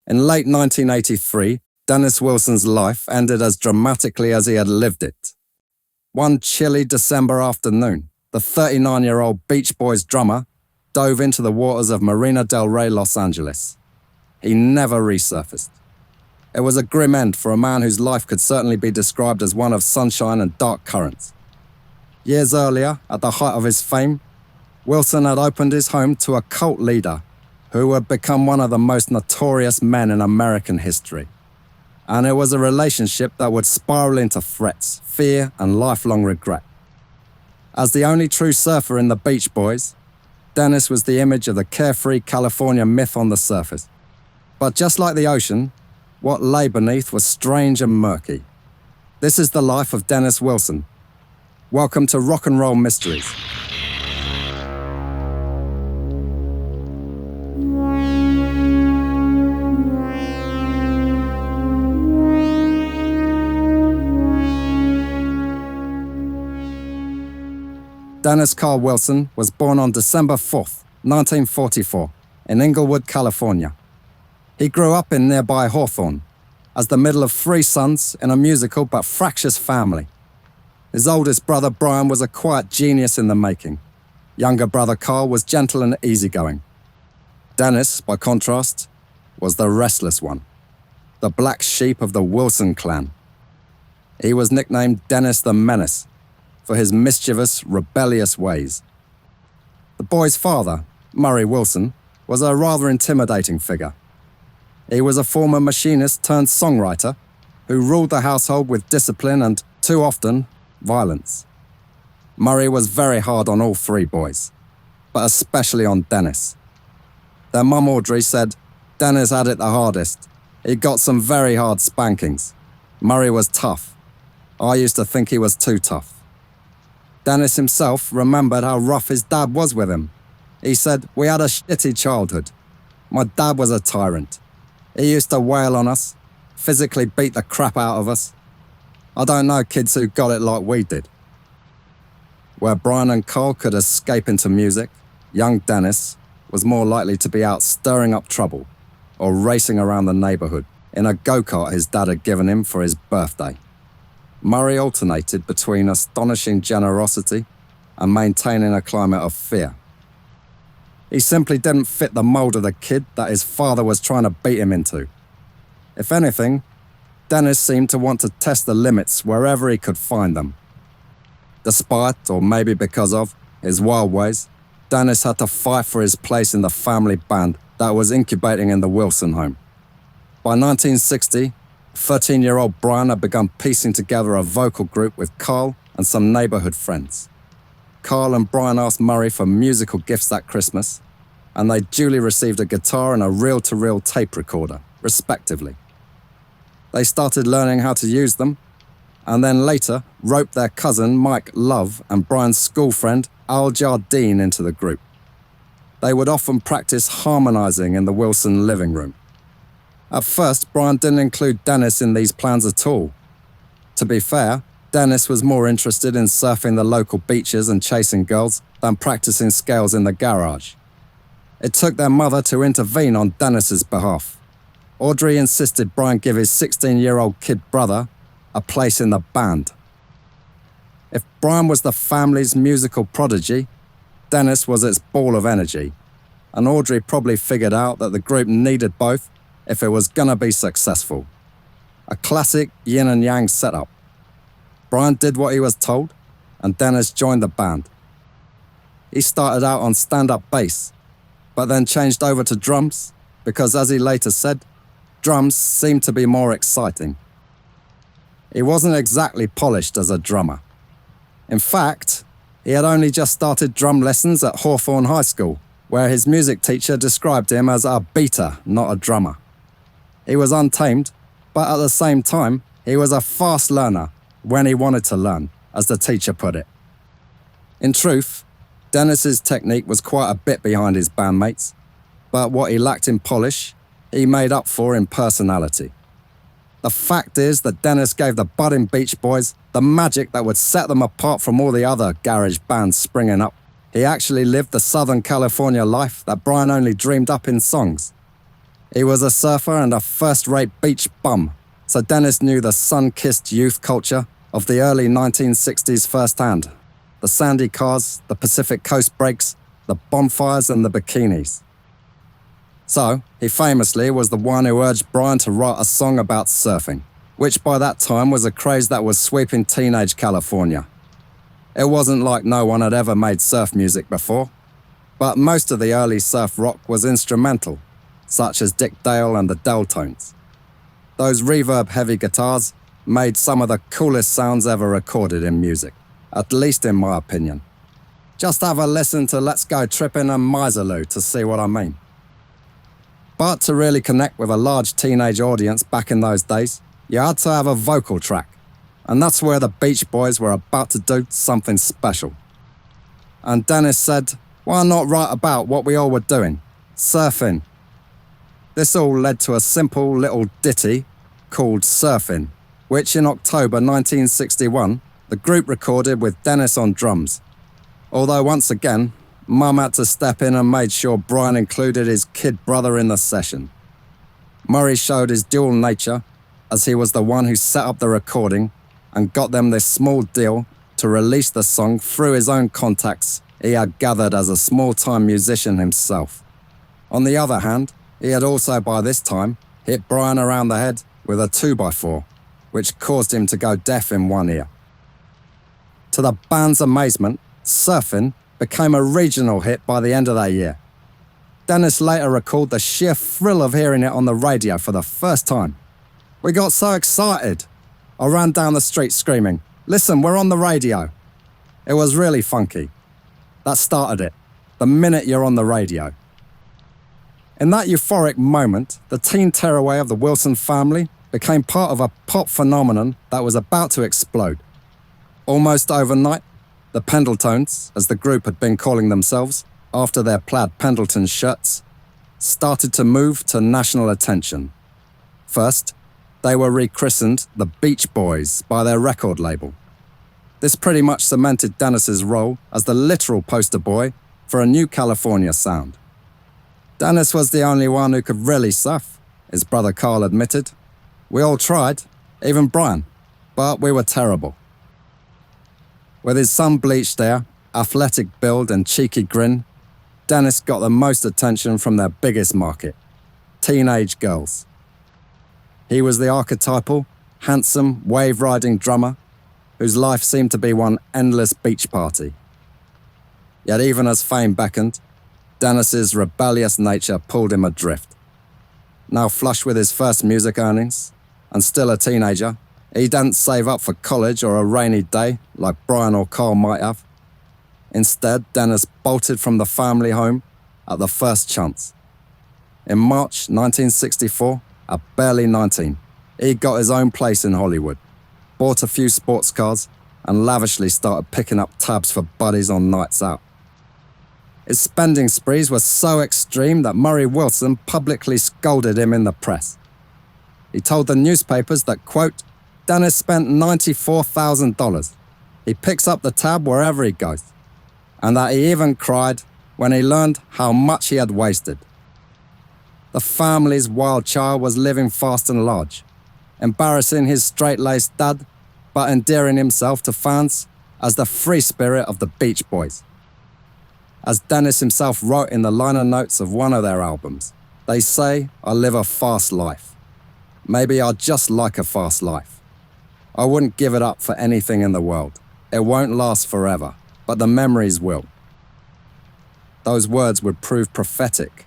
In late 1983, Dennis Wilson's life ended as dramatically as he had lived it. One chilly December afternoon, the 39-year-old Beach Boys drummer dove into the waters of Marina del Rey, Los Angeles. He never resurfaced. It was a grim end for a man whose life could certainly be described as one of sunshine and dark currents. Years earlier, at the height of his fame, Wilson had opened his home to a cult leader who had become one of the most notorious men in American history. And it was a relationship that would spiral into threats, fear, and lifelong regret. As the only true surfer in the Beach Boys, Dennis was the image of the carefree California myth on the surface. But just like the ocean, what lay beneath was strange and murky. This is the life of Dennis Wilson. Welcome to Rock and Roll Mysteries. Dennis Carl Wilson was born on December 4th, 1944, in Inglewood, California. He grew up in nearby Hawthorne, as the middle of three sons in a musical but fractious family. His oldest brother Brian was a quiet genius in the making. Younger brother Carl was gentle and easygoing. Dennis, by contrast, was the restless one, the black sheep of the Wilson clan. He was nicknamed Dennis the Menace for his mischievous, rebellious ways. The boy's father, Murray Wilson, was a rather intimidating figure. He was a former machinist turned songwriter who ruled the household with discipline and, too often, violence. Murray was very hard on all three boys, but especially on Dennis. Their mum Audrey said, Dennis had it the hardest. He got some very hard spankings. Murray was tough. I used to think he was too tough. Dennis himself remembered how rough his dad was with him. He said, we had a shitty childhood. My dad was a tyrant. He used to wail on us, physically beat the crap out of us. I don't know kids who got it like we did. Where Brian and Carl could escape into music, young Dennis was more likely to be out stirring up trouble or racing around the neighborhood in a go-kart his dad had given him for his birthday. Murray alternated between astonishing generosity and maintaining a climate of fear. He simply didn't fit the mold of the kid that his father was trying to beat him into. If anything, Dennis seemed to want to test the limits wherever he could find them. Despite, or maybe because of, his wild ways, Dennis had to fight for his place in the family band that was incubating in the Wilson home. By 1960, 13-year-old Brian had begun piecing together a vocal group with Carl and some neighborhood friends. Carl and Brian asked Murray for musical gifts that Christmas, and they duly received a guitar and a reel-to-reel tape recorder, respectively. They started learning how to use them, and then later roped their cousin Mike Love and Brian's school friend Al Jardine into the group. They would often practice harmonizing in the Wilson living room. At first, Brian didn't include Dennis in these plans at all. To be fair, Dennis was more interested in surfing the local beaches and chasing girls than practicing scales in the garage. It took their mother to intervene on Dennis's behalf. Audrey insisted Brian give his 16-year-old kid brother a place in the band. If Brian was the family's musical prodigy, Dennis was its ball of energy, and Audrey probably figured out that the group needed both if it was gonna be successful. A classic yin and yang setup. Brian did what he was told, and Dennis joined the band. He started out on stand-up bass, but then changed over to drums because, as he later said, drums seemed to be more exciting. He wasn't exactly polished as a drummer. In fact, he had only just started drum lessons at Hawthorne High School, where his music teacher described him as a beater, not a drummer. He was untamed, but at the same time, he was a fast learner when he wanted to learn, as the teacher put it. In truth, Dennis's technique was quite a bit behind his bandmates, but what he lacked in polish, he made up for in personality. The fact is that Dennis gave the budding Beach Boys the magic that would set them apart from all the other garage bands springing up. He actually lived the Southern California life that Brian only dreamed up in songs. He was a surfer and a first-rate beach bum, so Dennis knew the sun-kissed youth culture of the early 1960s firsthand. The sandy cars, the Pacific Coast breaks, the bonfires and the bikinis. So, he famously was the one who urged Brian to write a song about surfing, which by that time was a craze that was sweeping teenage California. It wasn't like no one had ever made surf music before, but most of the early surf rock was instrumental, such as Dick Dale and the Deltones. Those reverb-heavy guitars made some of the coolest sounds ever recorded in music, at least in my opinion. Just have a listen to Let's Go Trippin' and Miserloo to see what I mean. But to really connect with a large teenage audience back in those days, you had to have a vocal track, and that's where the Beach Boys were about to do something special. And Dennis said, why not write about what we all were doing, surfing? This all led to a simple little ditty called Surfin', which in October 1961, the group recorded with Dennis on drums. Although once again, Mum had to step in and made sure Brian included his kid brother in the session. Murray showed his dual nature, as he was the one who set up the recording and got them this small deal to release the song through his own contacts he had gathered as a small-time musician himself. On the other hand, he had also by this time hit Brian around the head with a 2x4, which caused him to go deaf in one ear. To the band's amazement, Surfin' became a regional hit by the end of that year. Dennis later recalled the sheer thrill of hearing it on the radio for the first time. We got so excited. I ran down the street screaming, "Listen, we're on the radio." It was really funky. That started it, the minute you're on the radio. In that euphoric moment, the teen tearaway of the Wilson family became part of a pop phenomenon that was about to explode. Almost overnight, the Pendletones, as the group had been calling themselves after their plaid Pendleton shirts, started to move to national attention. First, they were rechristened the Beach Boys by their record label. This pretty much cemented Dennis's role as the literal poster boy for a new California sound. Dennis was the only one who could really surf, his brother Carl admitted. We all tried, even Brian, but we were terrible. With his sun-bleached hair, athletic build and cheeky grin, Dennis got the most attention from their biggest market, teenage girls. He was the archetypal, handsome, wave-riding drummer whose life seemed to be one endless beach party. Yet even as fame beckoned, Dennis's rebellious nature pulled him adrift. Now flush with his first music earnings, and still a teenager, he didn't save up for college or a rainy day like Brian or Carl might have. Instead, Dennis bolted from the family home at the first chance. In March 1964, at barely 19, he got his own place in Hollywood, bought a few sports cars, and lavishly started picking up tabs for buddies on nights out. His spending sprees were so extreme that Murray Wilson publicly scolded him in the press. He told the newspapers that, quote, Dennis spent $94,000. He picks up the tab wherever he goes. And that he even cried when he learned how much he had wasted. The family's wild child was living fast and large, embarrassing his straight-laced dad, but endearing himself to fans as the free spirit of the Beach Boys. As Dennis himself wrote in the liner notes of one of their albums, they say, I live a fast life. Maybe I just like a fast life. I wouldn't give it up for anything in the world. It won't last forever, but the memories will. Those words would prove prophetic.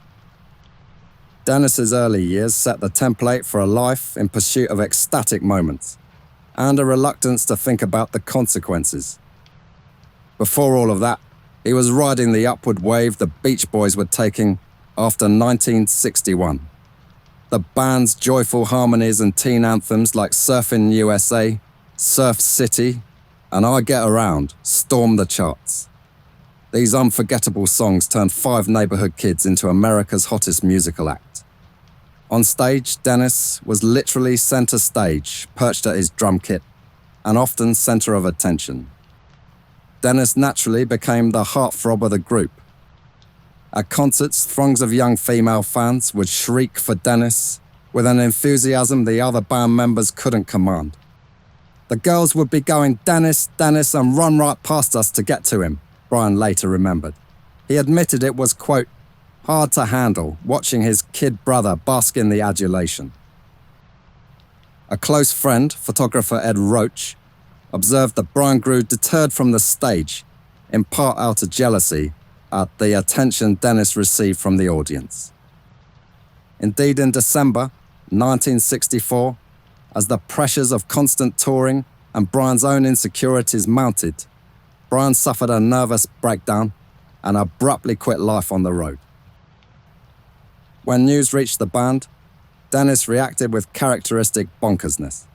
Dennis's early years set the template for a life in pursuit of ecstatic moments, and a reluctance to think about the consequences. Before all of that, he was riding the upward wave the Beach Boys were taking after 1961. The band's joyful harmonies and teen anthems like Surfin' USA, Surf City, and I Get Around stormed the charts. These unforgettable songs turned 5 neighborhood kids into America's hottest musical act. On stage, Dennis was literally center stage, perched at his drum kit, and often center of attention. Dennis naturally became the heartthrob of the group. At concerts, throngs of young female fans would shriek for Dennis with an enthusiasm the other band members couldn't command. The girls would be going, "Dennis, Dennis," and run right past us to get to him, Brian later remembered. He admitted it was, quote, hard to handle watching his kid brother bask in the adulation. A close friend, photographer Ed Roach, observed that Brian grew deterred from the stage, in part out of jealousy at the attention Dennis received from the audience. Indeed, in December 1964, as the pressures of constant touring and Brian's own insecurities mounted, Brian suffered a nervous breakdown and abruptly quit life on the road. When news reached the band, Dennis reacted with characteristic bonkersness.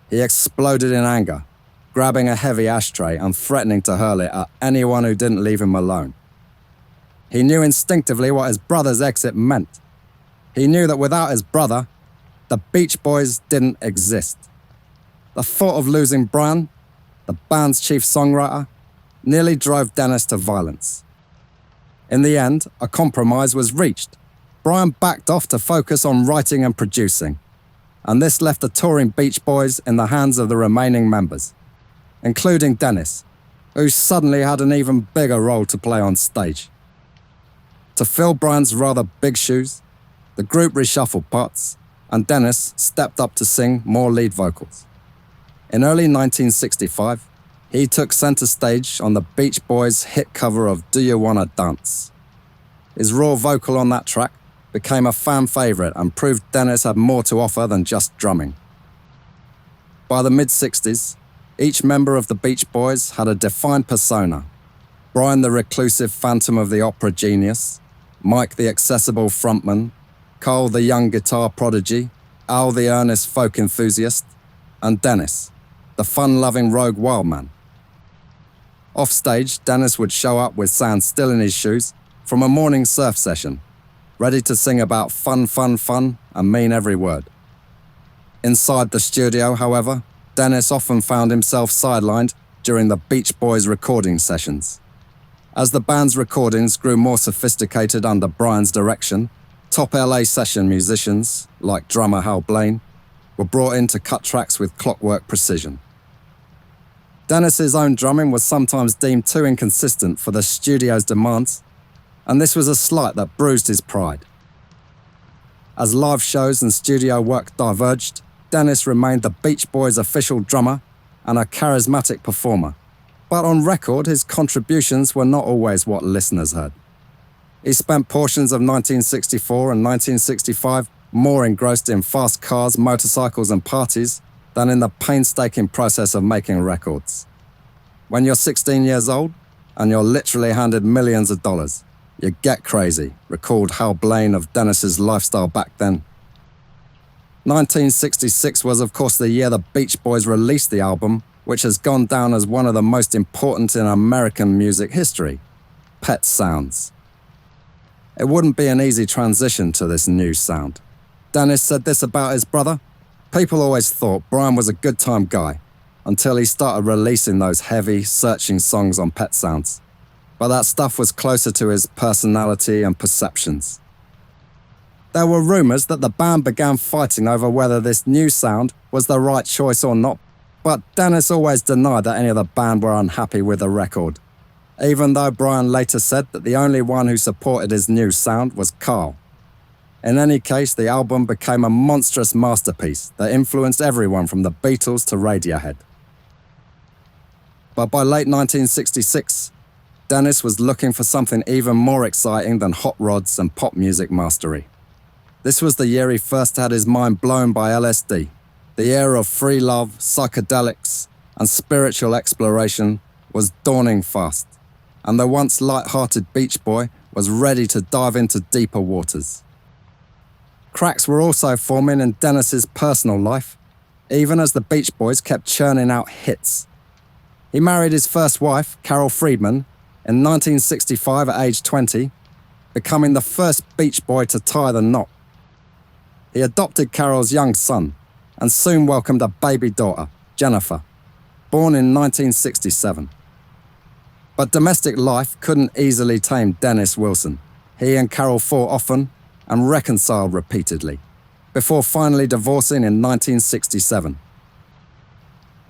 He exploded in anger, grabbing a heavy ashtray and threatening to hurl it at anyone who didn't leave him alone. He knew instinctively what his brother's exit meant. He knew that without his brother, the Beach Boys didn't exist. The thought of losing Brian, the band's chief songwriter, nearly drove Dennis to violence. In the end, a compromise was reached. Brian backed off to focus on writing and producing, and this left the touring Beach Boys in the hands of the remaining members, including Dennis, who suddenly had an even bigger role to play on stage. To fill Brian's rather big shoes, the group reshuffled parts, and Dennis stepped up to sing more lead vocals. In early 1965, he took center stage on the Beach Boys' hit cover of "Do You Wanna Dance?" His raw vocal on that track became a fan favorite and proved Dennis had more to offer than just drumming. By the mid-60s, each member of the Beach Boys had a defined persona. Brian the reclusive phantom of the opera genius, Mike the accessible frontman, Carl the young guitar prodigy, Al the earnest folk enthusiast, and Dennis, the fun-loving rogue wildman. Offstage, Dennis would show up with sand still in his shoes from a morning surf session, ready to sing about fun, fun, fun, and mean every word. Inside the studio, however, Dennis often found himself sidelined during the Beach Boys recording sessions. As the band's recordings grew more sophisticated under Brian's direction, top LA session musicians, like drummer Hal Blaine, were brought in to cut tracks with clockwork precision. Dennis's own drumming was sometimes deemed too inconsistent for the studio's demands, and this was a slight that bruised his pride. As live shows and studio work diverged, Dennis remained the Beach Boys' official drummer and a charismatic performer, but on record his contributions were not always what listeners heard. He spent portions of 1964 and 1965 more engrossed in fast cars, motorcycles and parties than in the painstaking process of making records. When you're 16 years old and you're literally handed millions of dollars, you get crazy, recalled Hal Blaine of Dennis's lifestyle back then. 1966 was of course the year the Beach Boys released the album, which has gone down as one of the most important in American music history, Pet Sounds. It wouldn't be an easy transition to this new sound. Dennis said this about his brother: "People always thought Brian was a good-time guy until he started releasing those heavy, searching songs on Pet Sounds. But that stuff was closer to his personality and perceptions." There were rumors that the band began fighting over whether this new sound was the right choice or not, but Dennis always denied that any of the band were unhappy with the record, even though Brian later said that the only one who supported his new sound was Carl. In any case, the album became a monstrous masterpiece that influenced everyone from the Beatles to Radiohead. But by late 1966, Dennis was looking for something even more exciting than hot rods and pop music mastery. This was the year he first had his mind blown by LSD. The era of free love, psychedelics, and spiritual exploration was dawning fast, and the once light-hearted Beach Boy was ready to dive into deeper waters. Cracks were also forming in Dennis's personal life, even as the Beach Boys kept churning out hits. He married his first wife, Carol Friedman, in 1965 at age 20, becoming the first Beach Boy to tie the knot. He adopted Carol's young son and soon welcomed a baby daughter, Jennifer, born in 1967. But domestic life couldn't easily tame Dennis Wilson. He and Carol fought often and reconciled repeatedly, before finally divorcing in 1967.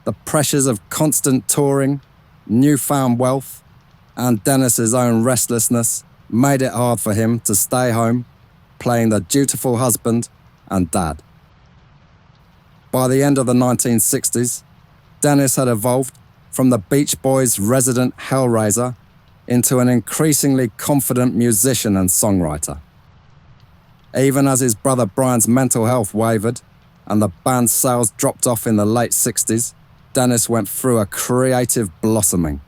The pressures of constant touring, newfound wealth, and Dennis's own restlessness made it hard for him to stay home, playing the dutiful husband and dad. By the end of the 1960s, Dennis had evolved from the Beach Boys' resident hellraiser into an increasingly confident musician and songwriter. Even as his brother Brian's mental health wavered and the band's sales dropped off in the late 60s, Dennis went through a creative blossoming.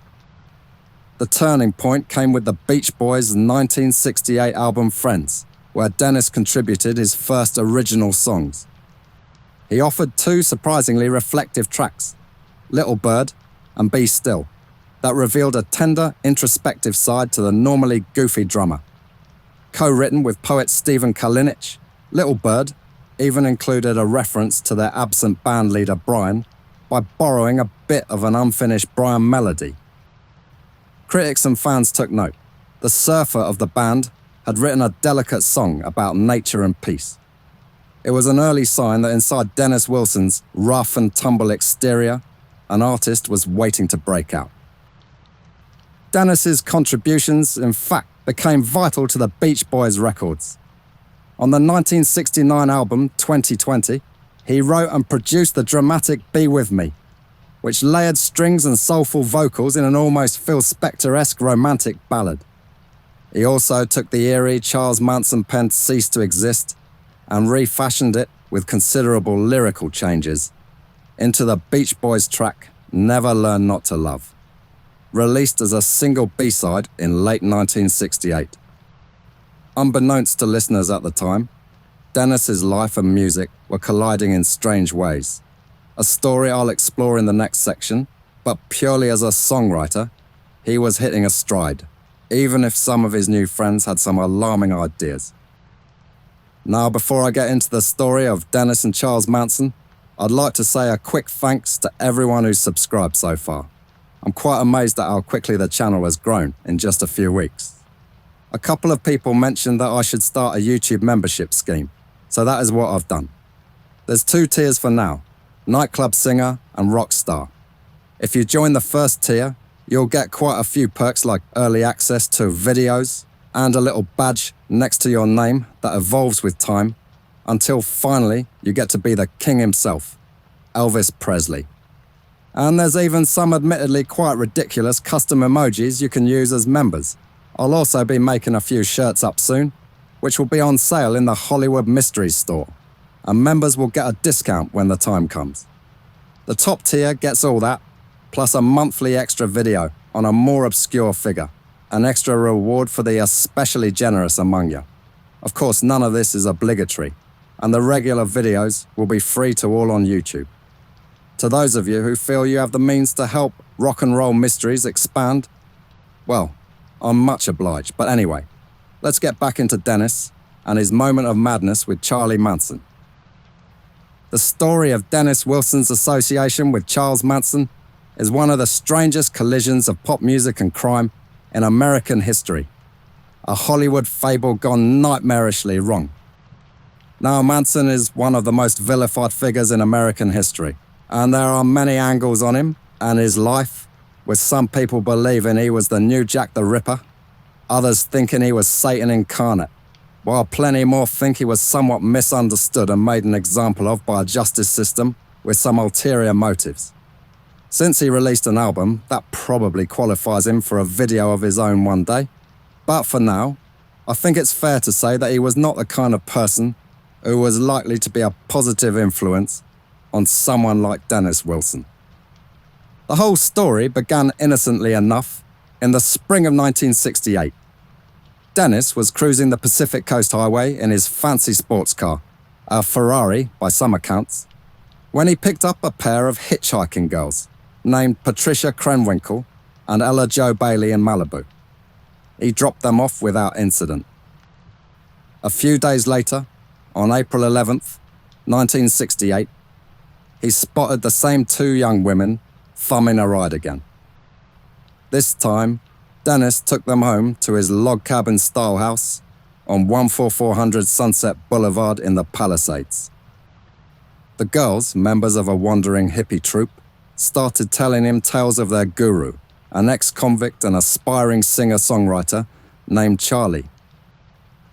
The turning point came with the Beach Boys' 1968 album Friends, where Dennis contributed his first original songs. He offered two surprisingly reflective tracks, Little Bird and Be Still, that revealed a tender, introspective side to the normally goofy drummer. Co-written with poet Stephen Kalinich, Little Bird even included a reference to their absent band leader Brian by borrowing a bit of an unfinished Brian melody. Critics and fans took note. The surfer of the band had written a delicate song about nature and peace. It was an early sign that inside Dennis Wilson's rough and tumble exterior, an artist was waiting to break out. Dennis's contributions, in fact, became vital to the Beach Boys records. On the 1969 album 2020, he wrote and produced the dramatic Be With Me, which layered strings and soulful vocals in an almost Phil Spector-esque romantic ballad. He also took the eerie Charles Manson-penned Cease to Exist and refashioned it with considerable lyrical changes into the Beach Boys track Never Learn Not to Love, released as a single B-side in late 1968. Unbeknownst to listeners at the time, Dennis's life and music were colliding in strange ways. A story I'll explore in the next section, but purely as a songwriter, he was hitting a stride, even if some of his new friends had some alarming ideas. Now, before I get into the story of Dennis and Charles Manson, I'd like to say a quick thanks to everyone who's subscribed so far. I'm quite amazed at how quickly the channel has grown in just a few weeks. A couple of people mentioned that I should start a YouTube membership scheme, so that is what I've done. There's two tiers for now, Nightclub Singer and Rockstar. If you join the first tier, you'll get quite a few perks like early access to videos and a little badge next to your name that evolves with time until finally you get to be the king himself, Elvis Presley. And there's even some admittedly quite ridiculous custom emojis you can use as members. I'll also be making a few shirts up soon, which will be on sale in the Hollywood Mysteries store, and members will get a discount when the time comes. The top tier gets all that, plus a monthly extra video on a more obscure figure, an extra reward for the especially generous among you. Of course, none of this is obligatory, and the regular videos will be free to all on YouTube. To those of you who feel you have the means to help Rock and Roll Mysteries expand, well, I'm much obliged. But anyway, let's get back into Dennis and his moment of madness with Charlie Manson. The story of Dennis Wilson's association with Charles Manson is one of the strangest collisions of pop music and crime in American history. A Hollywood fable gone nightmarishly wrong. Now, Manson is one of the most vilified figures in American history, and there are many angles on him and his life, with some people believing he was the new Jack the Ripper, others thinking he was Satan incarnate, while plenty more think he was somewhat misunderstood and made an example of by a justice system with some ulterior motives. Since he released an album, that probably qualifies him for a video of his own one day. But for now, I think it's fair to say that he was not the kind of person who was likely to be a positive influence on someone like Dennis Wilson. The whole story began innocently enough in the spring of 1968. Dennis was cruising the Pacific Coast Highway in his fancy sports car, a Ferrari by some accounts, when he picked up a pair of hitchhiking girls named Patricia Krenwinkel and Ella Jo Bailey in Malibu. He dropped them off without incident. A few days later, on April 11th, 1968, he spotted the same two young women thumbing a ride again. This time, Dennis took them home to his log cabin style house on 14400 Sunset Boulevard in the Palisades. The girls, members of a wandering hippie troupe, started telling him tales of their guru, an ex-convict and aspiring singer-songwriter named Charlie.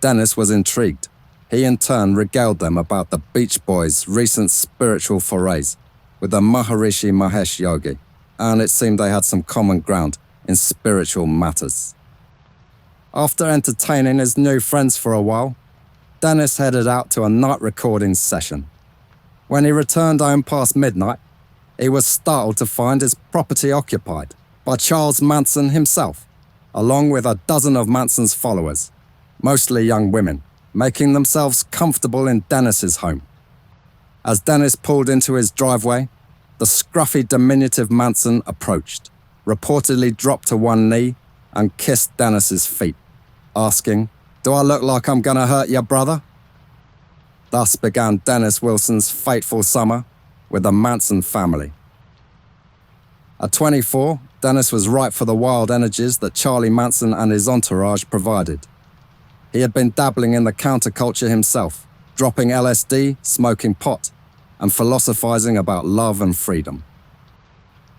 Dennis was intrigued. He in turn regaled them about the Beach Boys' recent spiritual forays with the Maharishi Mahesh Yogi, and it seemed they had some common ground in spiritual matters. After entertaining his new friends for a while, Dennis headed out to a night recording session. When he returned home past midnight, he was startled to find his property occupied by Charles Manson himself, along with a dozen of Manson's followers, mostly young women, making themselves comfortable in Dennis's home. As Dennis pulled into his driveway, the scruffy diminutive Manson approached, reportedly dropped to one knee and kissed Dennis's feet, asking, "Do I look like I'm gonna hurt your brother?" Thus began Dennis Wilson's fateful summer with the Manson family. At 24, Dennis was ripe for the wild energies that Charlie Manson and his entourage provided. He had been dabbling in the counterculture himself, dropping LSD, smoking pot, and philosophizing about love and freedom.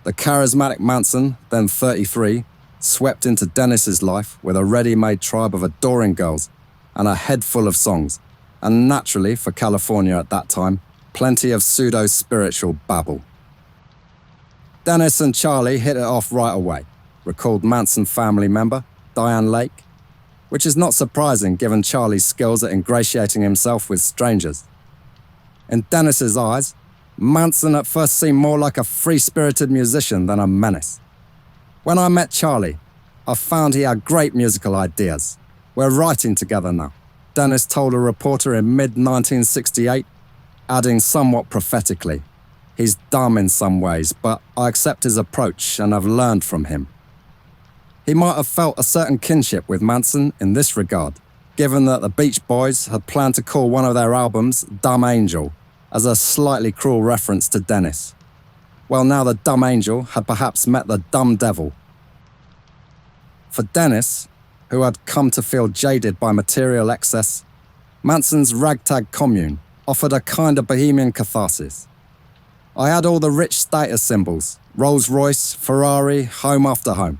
The charismatic Manson, then 33, swept into Dennis's life with a ready-made tribe of adoring girls and a head full of songs, and naturally, for California at that time, plenty of pseudo-spiritual babble. Dennis and Charlie hit it off right away, recalled Manson family member Diane Lake, which is not surprising given Charlie's skills at ingratiating himself with strangers. In Dennis's eyes, Manson at first seemed more like a free-spirited musician than a menace. "When I met Charlie, I found he had great musical ideas. We're writing together now," Dennis told a reporter in mid-1968, adding somewhat prophetically, "He's dumb in some ways, but I accept his approach and have learned from him." He might have felt a certain kinship with Manson in this regard, given that the Beach Boys had planned to call one of their albums Dumb Angel, as a slightly cruel reference to Dennis. Well, now the dumb angel had perhaps met the dumb devil. For Dennis, who had come to feel jaded by material excess, Manson's ragtag commune offered a kind of bohemian catharsis. "I had all the rich status symbols, Rolls-Royce, Ferrari, home after home.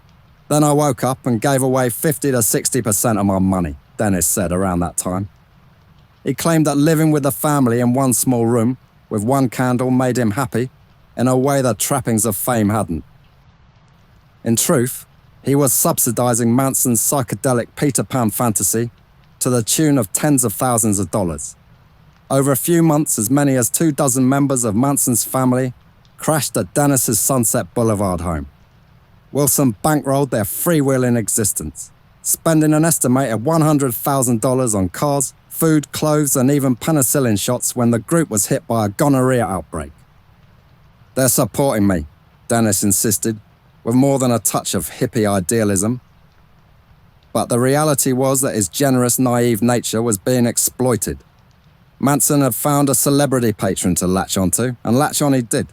Then I woke up and gave away 50 to 60% of my money," Dennis said around that time. He claimed that living with the family in one small room with one candle made him happy in a way the trappings of fame hadn't. In truth, he was subsidizing Manson's psychedelic Peter Pan fantasy to the tune of tens of thousands of dollars. Over a few months, as many as 24 members of Manson's family crashed at Dennis's Sunset Boulevard home. Wilson bankrolled their freewheeling existence, spending an estimated $100,000 on cars, food, clothes, and even penicillin shots when the group was hit by a gonorrhea outbreak. "They're supporting me," Dennis insisted, with more than a touch of hippie idealism. But the reality was that his generous, naive nature was being exploited. Manson had found a celebrity patron to latch onto, and latch on he did.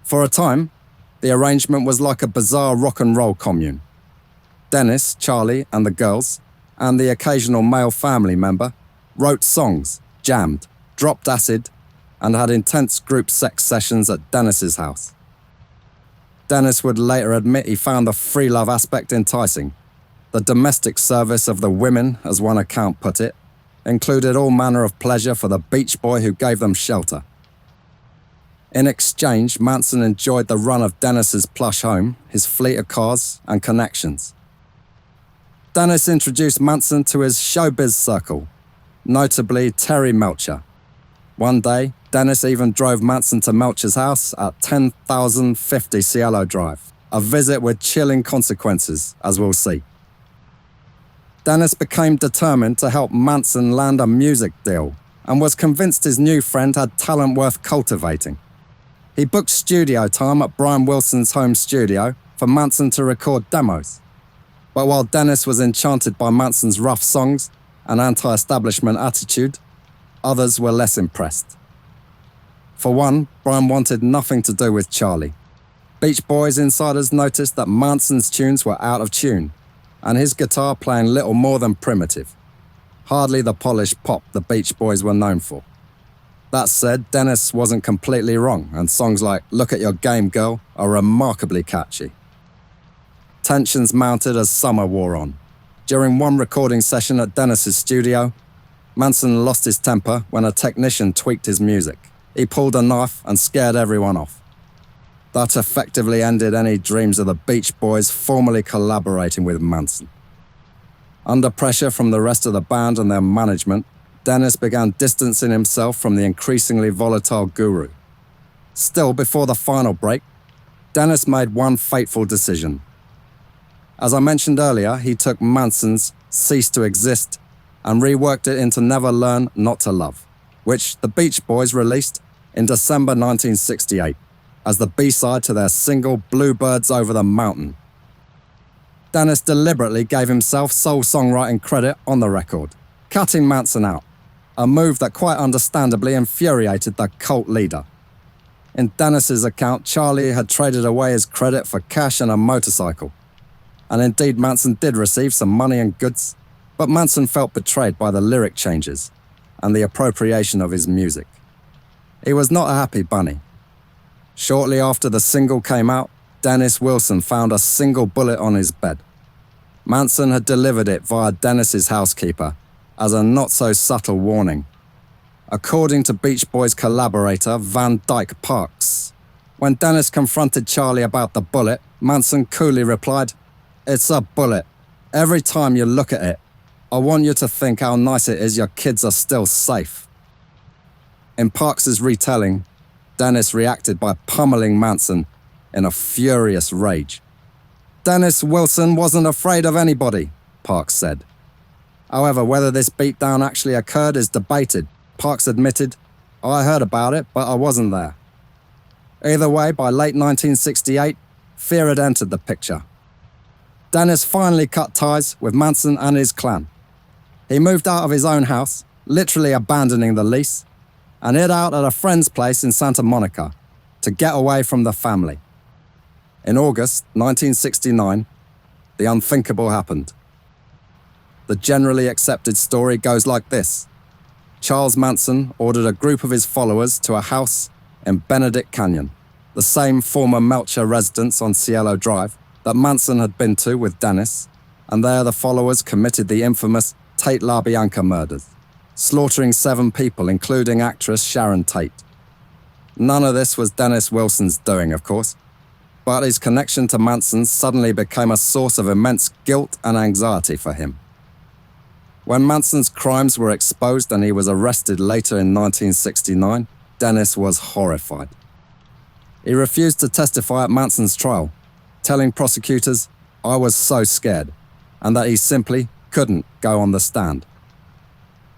For a time, the arrangement was like a bizarre rock and roll commune. Dennis, Charlie, and the girls, and the occasional male family member, wrote songs, jammed, dropped acid, and had intense group sex sessions at Dennis's house. Dennis would later admit he found the free love aspect enticing. The domestic service of the women, as one account put it, included all manner of pleasure for the beach boy who gave them shelter. In exchange, Manson enjoyed the run of Dennis's plush home, his fleet of cars, and connections. Dennis introduced Manson to his showbiz circle, notably Terry Melcher. One day, Dennis even drove Manson to Melcher's house at 10,050 Cielo Drive, a visit with chilling consequences, as we'll see. Dennis became determined to help Manson land a music deal and was convinced his new friend had talent worth cultivating. He booked studio time at Brian Wilson's home studio for Manson to record demos. But while Dennis was enchanted by Manson's rough songs and anti-establishment attitude, others were less impressed. For one, Brian wanted nothing to do with Charlie. Beach Boys insiders noticed that Manson's tunes were out of tune, and his guitar playing little more than primitive. hardly the polished pop the Beach Boys were known for. That said, Dennis wasn't completely wrong, and songs like Look at Your Game Girl are remarkably catchy. Tensions mounted as summer wore on. During one recording session at Dennis's studio, Manson lost his temper when a technician tweaked his music. He pulled a knife and scared everyone off. That effectively ended any dreams of the Beach Boys formally collaborating with Manson. Under pressure from the rest of the band and their management, Dennis began distancing himself from the increasingly volatile guru. Still, before the final break, Dennis made one fateful decision. As I mentioned earlier, he took Manson's Cease to Exist and reworked it into Never Learn Not to Love, which the Beach Boys released in December 1968 as the B-side to their single Bluebirds Over the Mountain. Dennis deliberately gave himself sole songwriting credit on the record, cutting Manson out, a move that quite understandably infuriated the cult leader. In Dennis's account, Charlie had traded away his credit for cash and a motorcycle. And indeed, Manson did receive some money and goods, but Manson felt betrayed by the lyric changes and the appropriation of his music. He was not a happy bunny. Shortly after the single came out, Dennis Wilson found a single bullet on his bed. Manson had delivered it via Dennis's housekeeper as a not-so-subtle warning. According to Beach Boys collaborator Van Dyke Parks, when Dennis confronted Charlie about the bullet, Manson coolly replied, "It's a bullet. Every time you look at it, I want you to think how nice it is your kids are still safe." In Parks's retelling, Dennis reacted by pummeling Manson in a furious rage. "Dennis Wilson wasn't afraid of anybody," Parks said. However, whether this beatdown actually occurred is debated. Parks admitted, "I heard about it, but I wasn't there." Either way, by late 1968, fear had entered the picture. Dennis finally cut ties with Manson and his clan. He moved out of his own house, literally abandoning the lease, and hid out at a friend's place in Santa Monica to get away from the family. In August 1969, the unthinkable happened. The generally accepted story goes like this. Charles Manson ordered a group of his followers to a house in Benedict Canyon, the same former Melcher residence on Cielo Drive that Manson had been to with Dennis, and there the followers committed the infamous Tate LaBianca murders, slaughtering 7 people, including actress Sharon Tate. None of this was Dennis Wilson's doing, of course, but his connection to Manson suddenly became a source of immense guilt and anxiety for him. When Manson's crimes were exposed and he was arrested later in 1969, Dennis was horrified. He refused to testify at Manson's trial, telling prosecutors, "I was so scared," and that he simply couldn't go on the stand.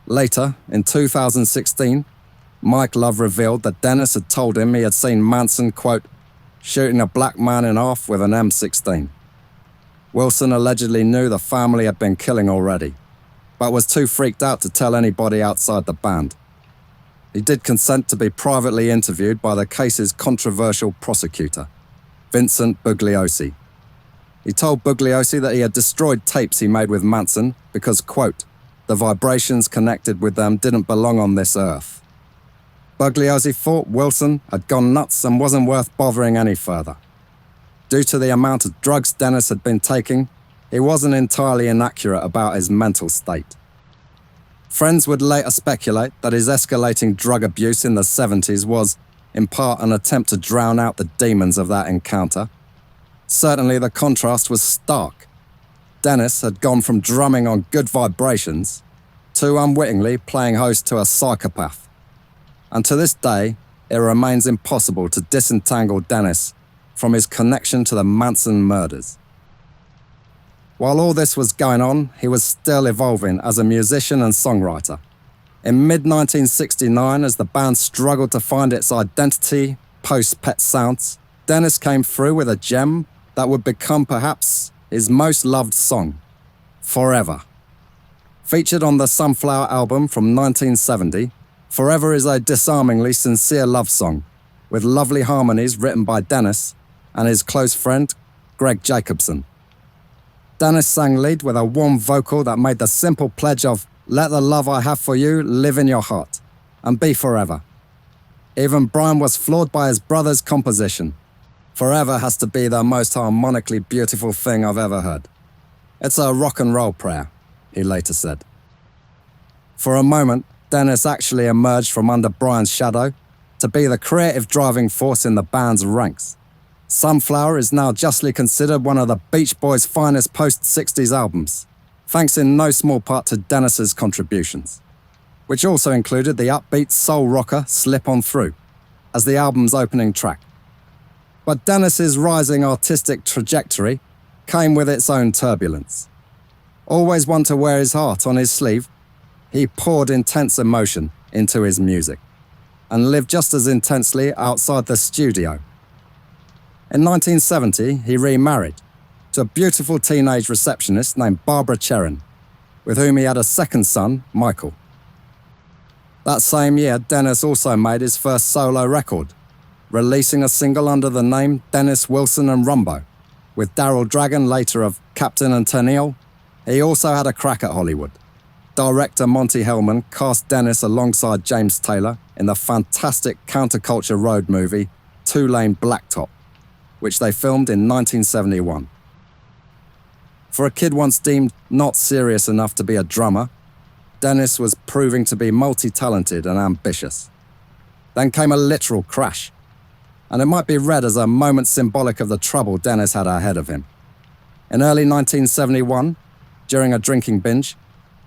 Later, in 2016, Mike Love revealed that Dennis had told him he had seen Manson, quote, shooting a black man in half with an M16. Wilson allegedly knew the family had been killing already, but was too freaked out to tell anybody outside the band. He did consent to be privately interviewed by the case's controversial prosecutor, Vincent Bugliosi. He told Bugliosi that he had destroyed tapes he made with Manson because, quote, the vibrations connected with them didn't belong on this earth. Bugliosi thought Wilson had gone nuts and wasn't worth bothering any further. Due to the amount of drugs Dennis had been taking, he wasn't entirely inaccurate about his mental state. Friends would later speculate that his escalating drug abuse in the 70s was, in part, an attempt to drown out the demons of that encounter. Certainly the contrast was stark. Dennis had gone from drumming on good vibrations to unwittingly playing host to a psychopath. And to this day, it remains impossible to disentangle Dennis from his connection to the Manson murders. While all this was going on, he was still evolving as a musician and songwriter. In mid-1969, as the band struggled to find its identity post-Pet Sounds, Dennis came through with a gem that would become perhaps his most loved song, Forever. Featured on the Sunflower album from 1970, Forever is a disarmingly sincere love song, with lovely harmonies written by Dennis and his close friend, Greg Jacobson. Dennis sang lead with a warm vocal that made the simple pledge of Let the love I have for you live in your heart and be forever. Even Brian was floored by his brother's composition. Forever has to be the most harmonically beautiful thing I've ever heard. It's a rock and roll prayer, he later said. For a moment, Dennis actually emerged from under Brian's shadow to be the creative driving force in the band's ranks. Sunflower is now justly considered one of the Beach Boys' finest post-60s albums, thanks in no small part to Dennis's contributions, which also included the upbeat soul rocker Slip On Through as the album's opening track. But Dennis's rising artistic trajectory came with its own turbulence. Always one to wear his heart on his sleeve, he poured intense emotion into his music and lived just as intensely outside the studio. In 1970, he remarried to a beautiful teenage receptionist named Barbara Cherin, with whom he had a second son, Michael. That same year, Dennis also made his first solo record, releasing a single under the name Dennis Wilson and Rumbo. With Daryl Dragon, later of Captain and Tennille, he also had a crack at Hollywood. Director Monty Hellman cast Dennis alongside James Taylor in the fantastic counterculture road movie Two-Lane Blacktop, which they filmed in 1971. For a kid once deemed not serious enough to be a drummer, Dennis was proving to be multi-talented and ambitious. Then came a literal crash, and it might be read as a moment symbolic of the trouble Dennis had ahead of him. In early 1971, during a drinking binge,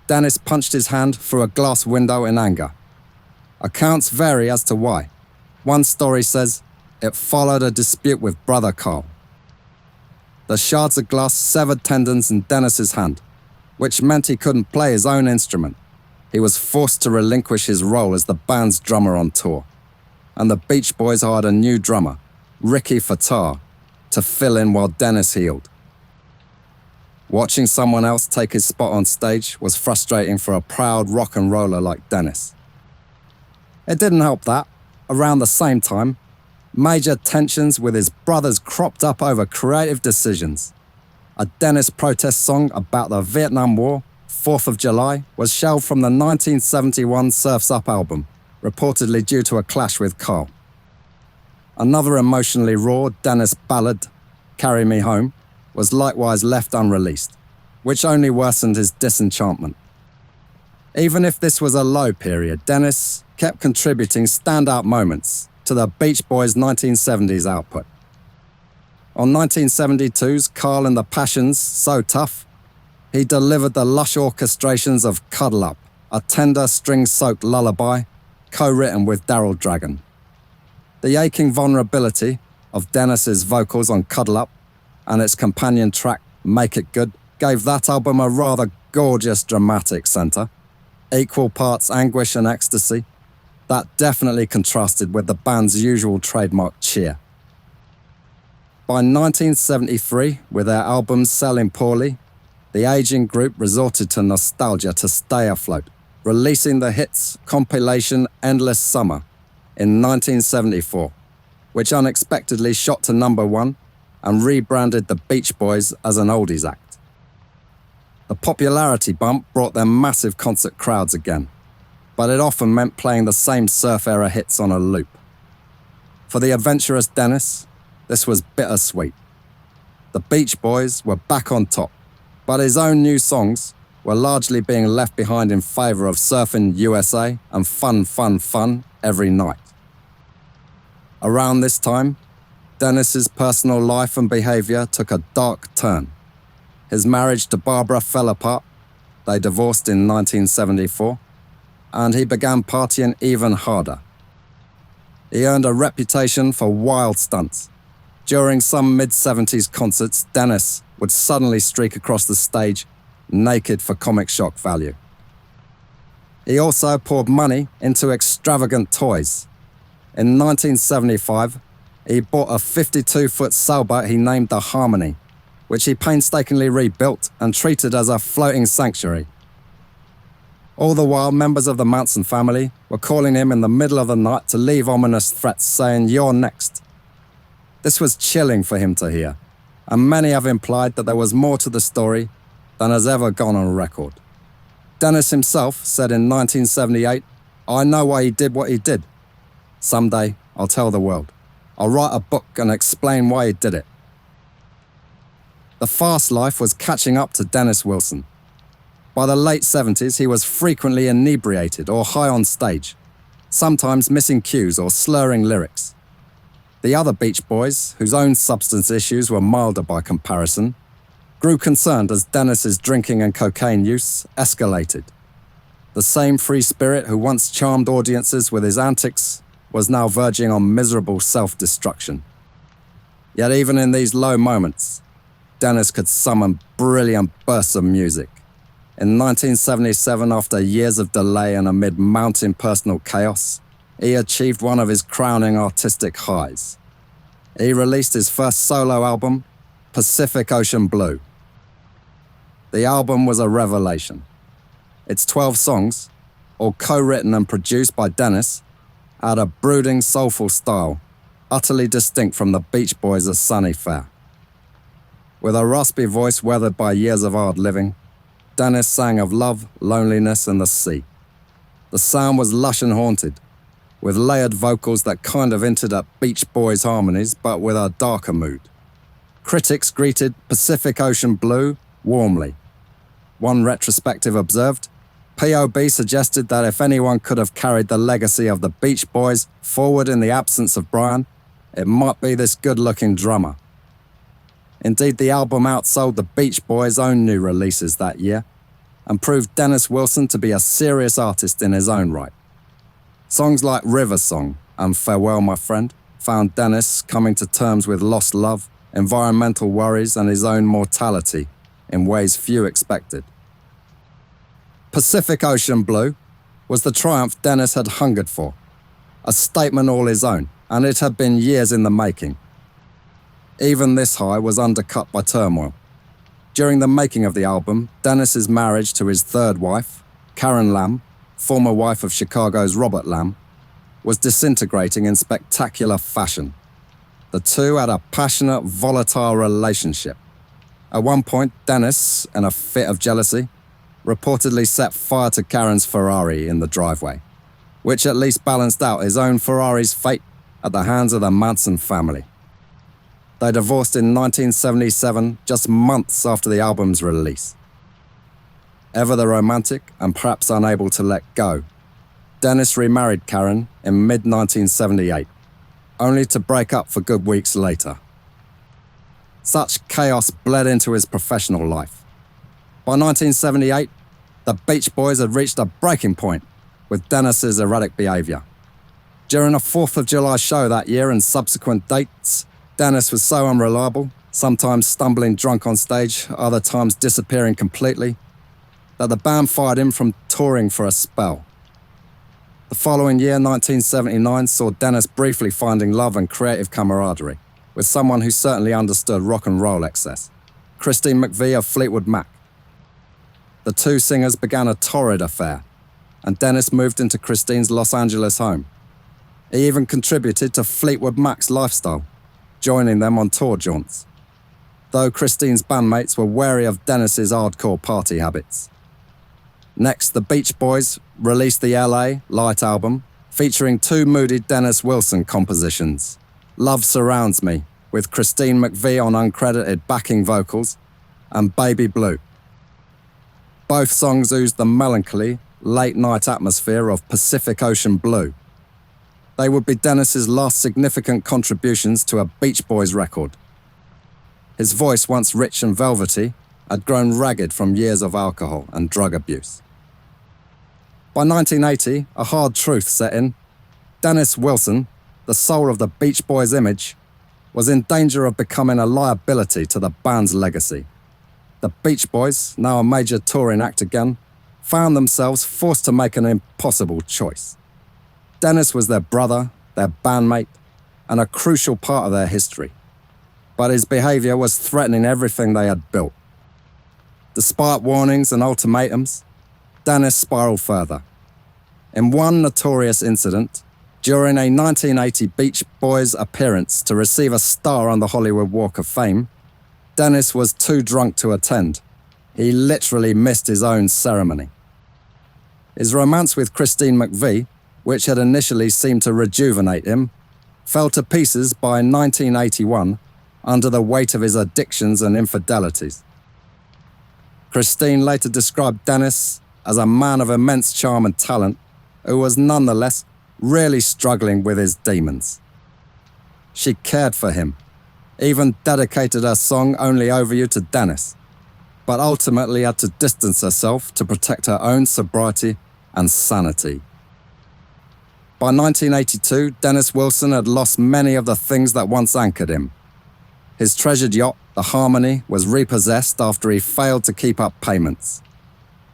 Dennis punched his hand through a glass window in anger. Accounts vary as to why. One story says it followed a dispute with brother Carl. The shards of glass severed tendons in Dennis's hand, which meant he couldn't play his own instrument. He was forced to relinquish his role as the band's drummer on tour, and the Beach Boys hired a new drummer, Ricky Fattar, to fill in while Dennis healed. Watching someone else take his spot on stage was frustrating for a proud rock and roller like Dennis. It didn't help that, around the same time, major tensions with his brothers cropped up over creative decisions. A Dennis protest song about the Vietnam War, 4th of July, was shelved from the 1971 Surf's Up album, reportedly due to a clash with Carl. Another emotionally raw Dennis ballad, Carry Me Home, was likewise left unreleased, which only worsened his disenchantment. Even if this was a low period, Dennis kept contributing standout moments to the Beach Boys' 1970s output. On 1972's Carl and the Passions' So Tough, he delivered the lush orchestrations of Cuddle Up, a tender string-soaked lullaby co-written with Daryl Dragon. The aching vulnerability of Dennis's vocals on Cuddle Up and its companion track, Make It Good, gave that album a rather gorgeous dramatic centre, equal parts anguish and ecstasy, that definitely contrasted with the band's usual trademark cheer. By 1973, with their albums selling poorly, the aging group resorted to nostalgia to stay afloat, releasing the hits compilation Endless Summer in 1974, which unexpectedly shot to #1 and rebranded the Beach Boys as an oldies act. The popularity bump brought them massive concert crowds again, but it often meant playing the same surf-era hits on a loop. For the adventurous Dennis, this was bittersweet. The Beach Boys were back on top, but his own new songs were largely being left behind in favour of Surfin' USA and Fun, Fun, Fun every night. Around this time, Dennis's personal life and behaviour took a dark turn. His marriage to Barbara fell apart, they divorced in 1974, and he began partying even harder. He earned a reputation for wild stunts. During some mid-70s concerts, Dennis would suddenly streak across the stage, naked for comic shock value. He also poured money into extravagant toys. In 1975, he bought a 52-foot sailboat he named the Harmony, which he painstakingly rebuilt and treated as a floating sanctuary. All the while, members of the Manson family were calling him in the middle of the night to leave ominous threats saying, "You're next." This was chilling for him to hear, and many have implied that there was more to the story than has ever gone on record. Dennis himself said in 1978, "I know why he did what he did. Someday, I'll tell the world. I'll write a book and explain why he did it." The fast life was catching up to Dennis Wilson. By the late 70s, he was frequently inebriated or high on stage, sometimes missing cues or slurring lyrics. The other Beach Boys, whose own substance issues were milder by comparison, grew concerned as Dennis's drinking and cocaine use escalated. The same free spirit who once charmed audiences with his antics was now verging on miserable self-destruction. Yet even in these low moments, Dennis could summon brilliant bursts of music. In 1977, after years of delay and amid mounting personal chaos, he achieved one of his crowning artistic highs. He released his first solo album, Pacific Ocean Blue. The album was a revelation. Its 12 songs, all co-written and produced by Dennis, had a brooding, soulful style, utterly distinct from the Beach Boys' sunny fare. With a raspy voice weathered by years of hard living, Dennis sang of love, loneliness, and the sea. The sound was lush and haunted, with layered vocals that kind of hinted at Beach Boys harmonies, but with a darker mood. Critics greeted Pacific Ocean Blue warmly. One retrospective observed, P.O.B. suggested that if anyone could have carried the legacy of the Beach Boys forward in the absence of Brian, it might be this good-looking drummer. Indeed, the album outsold the Beach Boys' own new releases that year and proved Dennis Wilson to be a serious artist in his own right. Songs like River Song and Farewell My Friend found Dennis coming to terms with lost love, environmental worries, and his own mortality in ways few expected. Pacific Ocean Blue was the triumph Dennis had hungered for, a statement all his own, and it had been years in the making. Even this high was undercut by turmoil. During the making of the album, Dennis's marriage to his third wife, Karen Lamb, former wife of Chicago's Robert Lamb, was disintegrating in spectacular fashion. The two had a passionate, volatile relationship. At one point, Dennis, in a fit of jealousy, reportedly set fire to Karen's Ferrari in the driveway, which at least balanced out his own Ferrari's fate at the hands of the Manson family. They divorced in 1977, just months after the album's release. Ever the romantic and perhaps unable to let go, Dennis remarried Karen in mid-1978, only to break up for good weeks later. Such chaos bled into his professional life. By 1978, the Beach Boys had reached a breaking point with Dennis's erratic behavior. During a 4th of July show that year and subsequent dates, Dennis was so unreliable, sometimes stumbling drunk on stage, other times disappearing completely, that the band fired him from touring for a spell. The following year, 1979, saw Dennis briefly finding love and creative camaraderie with someone who certainly understood rock and roll excess, Christine McVie of Fleetwood Mac. The two singers began a torrid affair, and Dennis moved into Christine's Los Angeles home. He even contributed to Fleetwood Mac's lifestyle, joining them on tour jaunts, though Christine's bandmates were wary of Dennis's hardcore party habits. Next, the Beach Boys released the LA Light album, featuring two moody Dennis Wilson compositions, Love Surrounds Me, with Christine McVie on uncredited backing vocals, and Baby Blue. Both songs oozed the melancholy, late-night atmosphere of Pacific Ocean Blue. They would be Dennis's last significant contributions to a Beach Boys record. His voice, once rich and velvety, had grown ragged from years of alcohol and drug abuse. By 1980, a hard truth set in. Dennis Wilson, the soul of the Beach Boys image, was in danger of becoming a liability to the band's legacy. The Beach Boys, now a major touring act again, found themselves forced to make an impossible choice. Dennis was their brother, their bandmate, and a crucial part of their history. But his behavior was threatening everything they had built. Despite warnings and ultimatums, Dennis spiraled further. In one notorious incident, during a 1980 Beach Boys appearance to receive a star on the Hollywood Walk of Fame, Dennis was too drunk to attend. He literally missed his own ceremony. His romance with Christine McVie, which had initially seemed to rejuvenate him, fell to pieces by 1981 under the weight of his addictions and infidelities. Christine later described Dennis as a man of immense charm and talent who was nonetheless really struggling with his demons. She cared for him, even dedicated her song Only Over You to Dennis, but ultimately had to distance herself to protect her own sobriety and sanity. By 1982, Dennis Wilson had lost many of the things that once anchored him. His treasured yacht, the Harmony, was repossessed after he failed to keep up payments.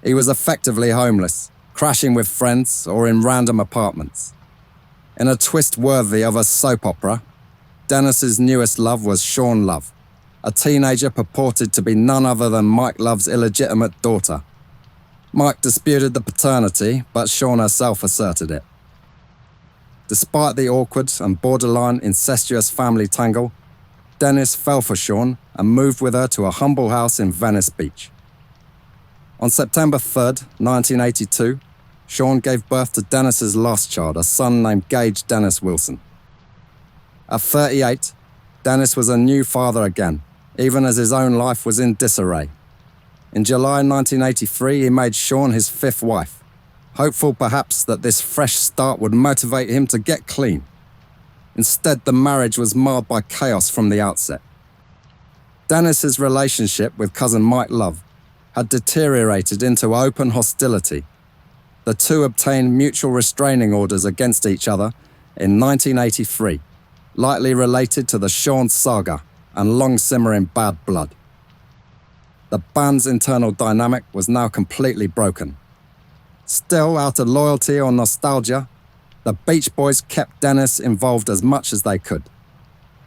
He was effectively homeless, crashing with friends or in random apartments. In a twist worthy of a soap opera, Dennis's newest love was Sean Love, a teenager purported to be none other than Mike Love's illegitimate daughter. Mike disputed the paternity, but Sean herself asserted it. Despite the awkward and borderline incestuous family tangle, Dennis fell for Sean and moved with her to a humble house in Venice Beach. On September 3rd, 1982, Sean gave birth to Dennis's last child, a son named Gage Dennis Wilson. At 38, Dennis was a new father again, even as his own life was in disarray. In July 1983, he made Sean his fifth wife, hopeful perhaps that this fresh start would motivate him to get clean. Instead, the marriage was marred by chaos from the outset. Dennis's relationship with cousin Mike Love had deteriorated into open hostility. The two obtained mutual restraining orders against each other in 1983, likely related to the Sean saga and long-simmering bad blood. The band's internal dynamic was now completely broken. Still, out of loyalty or nostalgia, the Beach Boys kept Dennis involved as much as they could.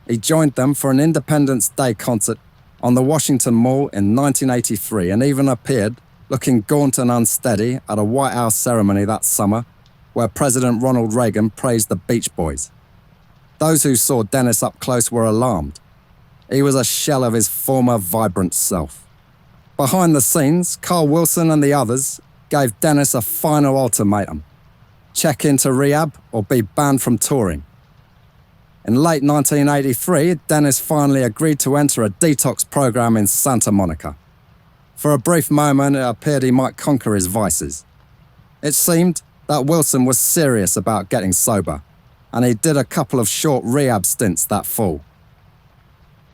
He joined them for an Independence Day concert on the Washington Mall in 1983 and even appeared, looking gaunt and unsteady, at a White House ceremony that summer where President Ronald Reagan praised the Beach Boys. Those who saw Dennis up close were alarmed. He was a shell of his former vibrant self. Behind the scenes, Carl Wilson and the others gave Dennis a final ultimatum: check into rehab or be banned from touring. In late 1983, Dennis finally agreed to enter a detox program in Santa Monica. For a brief moment, it appeared he might conquer his vices. It seemed that Wilson was serious about getting sober, and he did a couple of short rehab stints that fall.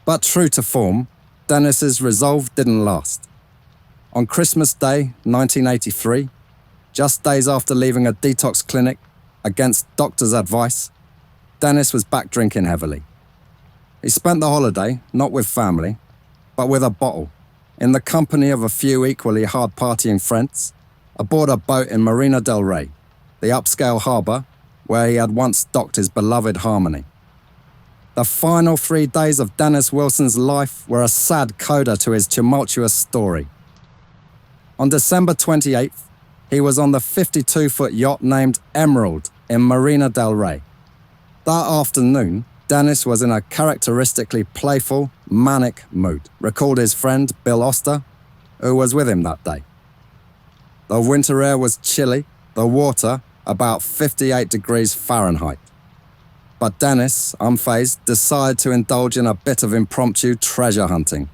But true to form, Dennis's resolve didn't last. On Christmas Day, 1983, just days after leaving a detox clinic against doctor's advice, Dennis was back drinking heavily. He spent the holiday, not with family, but with a bottle, in the company of a few equally hard-partying friends, aboard a boat in Marina del Rey, the upscale harbour where he had once docked his beloved Harmony. The final 3 days of Dennis Wilson's life were a sad coda to his tumultuous story. On December 28th, he was on the 52-foot yacht named Emerald in Marina del Rey. That afternoon, Dennis was in a characteristically playful, manic mood, recalled his friend Bill Oster, who was with him that day. The winter air was chilly, the water about 58 degrees Fahrenheit. But Dennis, unfazed, decided to indulge in a bit of impromptu treasure hunting.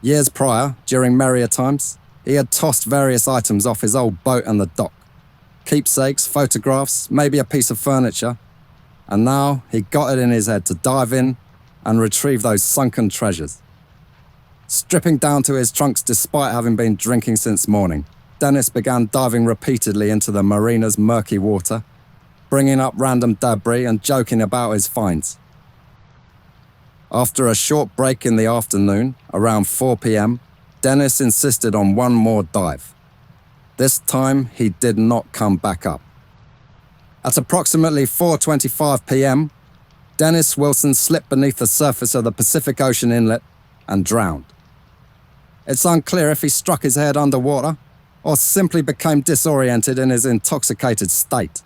Years prior, during merrier times, he had tossed various items off his old boat on the dock. Keepsakes, photographs, maybe a piece of furniture. And now he got it in his head to dive in and retrieve those sunken treasures. Stripping down to his trunks despite having been drinking since morning, Dennis began diving repeatedly into the marina's murky water, bringing up random debris and joking about his finds. After a short break in the afternoon, around 4 p.m., Dennis insisted on one more dive. This time, he did not come back up. At approximately 4:25 p.m., Dennis Wilson slipped beneath the surface of the Pacific Ocean inlet and drowned. It's unclear if he struck his head underwater or simply became disoriented in his intoxicated state.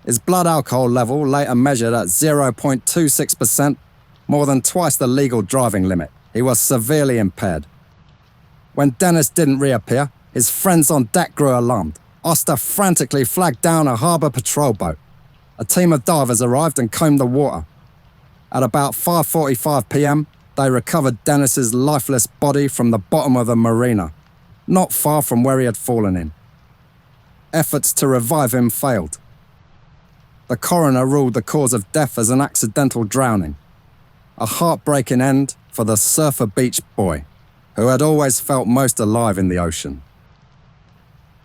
His blood alcohol level later measured at 0.26%, more than twice the legal driving limit. He was severely impaired. When Dennis didn't reappear, his friends on deck grew alarmed, Oster frantically flagged down a harbour patrol boat. A team of divers arrived and combed the water. At about 5:45 p.m, they recovered Dennis's lifeless body from the bottom of the marina, not far from where he had fallen in. Efforts to revive him failed. The coroner ruled the cause of death as an accidental drowning. A heartbreaking end for the surfer beach boy, who had always felt most alive in the ocean.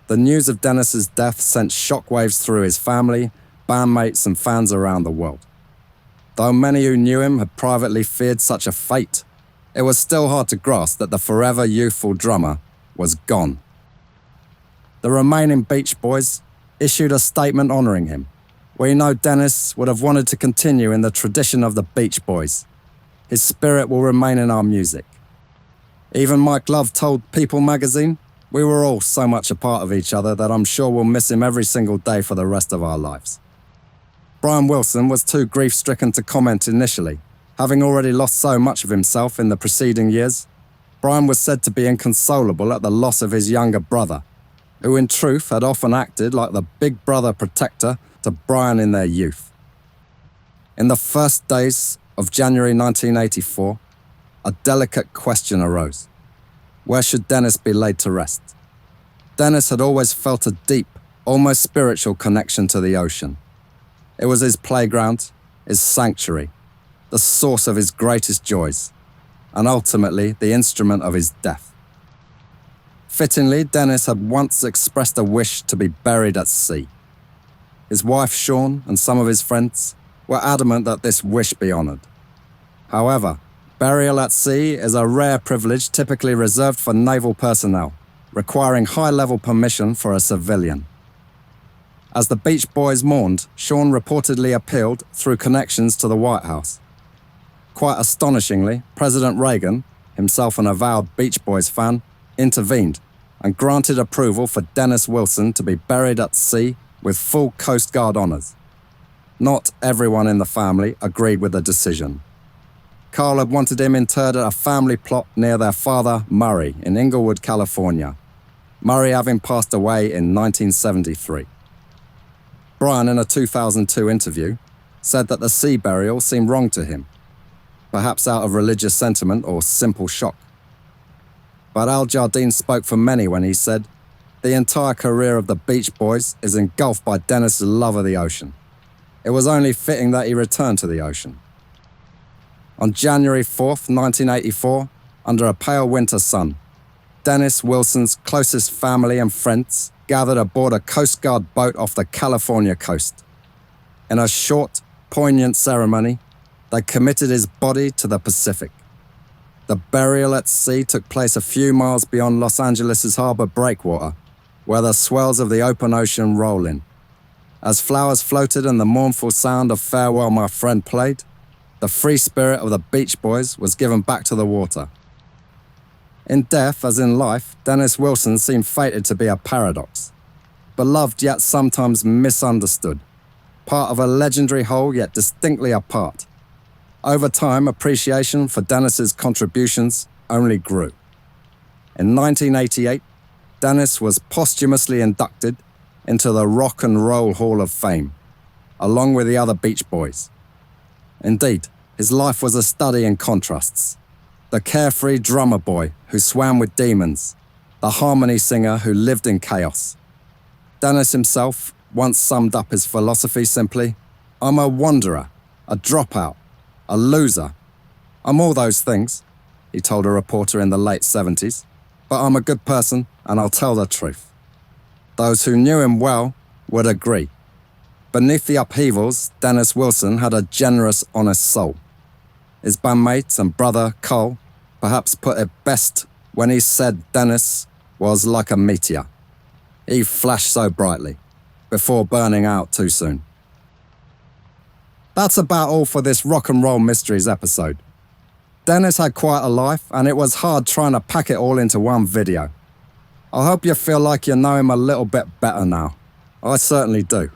The news of Dennis's death sent shockwaves through his family, bandmates and fans around the world. Though many who knew him had privately feared such a fate, it was still hard to grasp that the forever youthful drummer was gone. The remaining Beach Boys issued a statement honouring him. We know Dennis would have wanted to continue in the tradition of the Beach Boys. His spirit will remain in our music. Even Mike Love told People magazine, we were all so much a part of each other that I'm sure we'll miss him every single day for the rest of our lives. Brian Wilson was too grief-stricken to comment initially. Having already lost so much of himself in the preceding years, Brian was said to be inconsolable at the loss of his younger brother, who in truth had often acted like the big brother protector to Brian in their youth. In the first days of January 1984, a delicate question arose. Where should Dennis be laid to rest? Dennis had always felt a deep, almost spiritual connection to the ocean. It was his playground, his sanctuary, the source of his greatest joys, and ultimately the instrument of his death. Fittingly, Dennis had once expressed a wish to be buried at sea. His wife, Shaun, and some of his friends were adamant that this wish be honoured. However, burial at sea is a rare privilege typically reserved for naval personnel, requiring high-level permission for a civilian. As the Beach Boys mourned, Shaun reportedly appealed through connections to the White House. Quite astonishingly, President Reagan, himself an avowed Beach Boys fan, intervened and granted approval for Dennis Wilson to be buried at sea with full Coast Guard honours. Not everyone in the family agreed with the decision. Carl had wanted him interred at a family plot near their father, Murray, in Inglewood, California, Murray having passed away in 1973. Brian, in a 2002 interview, said that the sea burial seemed wrong to him, perhaps out of religious sentiment or simple shock. But Al Jardine spoke for many when he said, the entire career of the Beach Boys is engulfed by Dennis's love of the ocean. It was only fitting that he returned to the ocean. On January 4th, 1984, under a pale winter sun, Dennis Wilson's closest family and friends gathered aboard a Coast Guard boat off the California coast. In a short, poignant ceremony, they committed his body to the Pacific. The burial at sea took place a few miles beyond Los Angeles' harbor breakwater, where the swells of the open ocean roll in. As flowers floated and the mournful sound of Farewell My Friend played, the free spirit of the Beach Boys was given back to the water. In death, as in life, Dennis Wilson seemed fated to be a paradox. Beloved yet sometimes misunderstood. Part of a legendary whole yet distinctly apart. Over time, appreciation for Dennis's contributions only grew. In 1988, Dennis was posthumously inducted into the Rock and Roll Hall of Fame, along with the other Beach Boys. Indeed, his life was a study in contrasts. The carefree drummer boy who swam with demons, the harmony singer who lived in chaos. Dennis himself once summed up his philosophy simply, I'm a wanderer, a dropout, a loser. I'm all those things, he told a reporter in the late 70s, but I'm a good person and I'll tell the truth. Those who knew him well would agree. Beneath the upheavals, Dennis Wilson had a generous, honest soul. His bandmate and brother, Cole, perhaps put it best when he said Dennis was like a meteor. He flashed so brightly, before burning out too soon. That's about all for this Rock and Roll Mysteries episode. Dennis had quite a life, and it was hard trying to pack it all into one video. I hope you feel like you know him a little bit better now. I certainly do.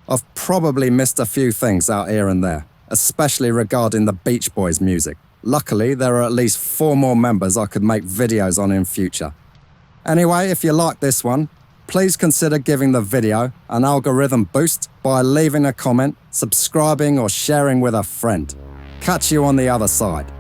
I've probably missed a few things out here and there, especially regarding the Beach Boys music. Luckily, there are at least 4 more members I could make videos on in future. Anyway, if you like this one, please consider giving the video an algorithm boost by leaving a comment, subscribing or sharing with a friend. Catch you on the other side.